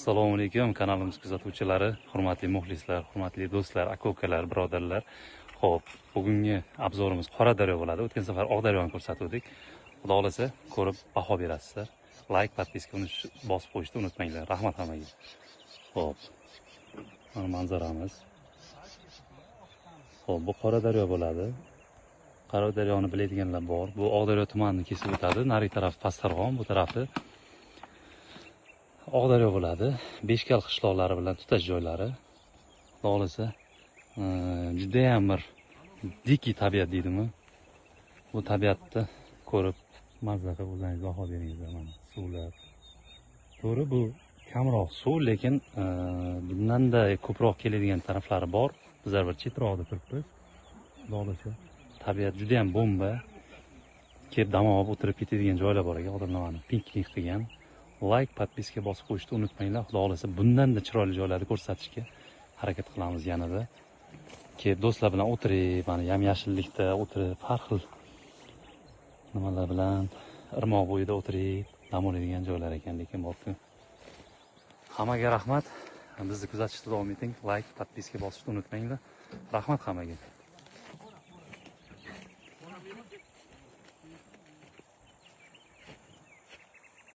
Assalomu alaykum kanalimiz kuzatuvchilari, hurmatli muxlislar, hurmatli do'stlar, aka-ukalar, birodarlar. Xo'p, bugungi obzorimiz Qoradaryo bo'ladi. O'tgan safar Oqdaryoni ko'rsatdik. Xudo xolasa ko'rib baho berasizlar. Like, podpiska bosib qo'yishni unutmanglar. Rahmat hammaga. Xo'p. Mana manzaramiz. Xo'p, bu Qoradaryo bo'ladi. Qoraдаryoni biladiganlar bor. Bu Oqdaryo tumanini kesib o'tadi. Nari taraf Pastarg'om, bu tarafi Oqdaryo bo'ladi. Beshkal qishloqlari bilan tutash joylari. Xudo xolasa juda ham bir diki tabiat deydimi? Bu tabiatni ko'rib mazza qilib o'zingiz baho beringizlar. Mana suvlar. To'g'ri, bu kamroq suv, lekin bundanda ko'proq keladigan taraflari bor. Bizlar bir chetroqda turibmiz. Xudo xolasa tabiat juda ham bomba. Kelib dam olib o'tirib ketadigan joylar bor ekan. Odamlar mana piknik qilgan. Like, podpiska bosib qo'yishni unutmanglar. Xudo xolasa bundan-da chiroyli joylarni ko'rsatishga harakat qilamiz yanada. Kelib do'stlar bilan o'tirib, mana yam-yashillikda o'tirib, har xil nimalar bilan irmoq bo'yida o'tirib, dam oladigan joylar ekan, lekin borku. Hammaga rahmat. Bizni kuzatishda davom eting. Like, podpiska bosishni unutmanglar. Rahmat hammaga.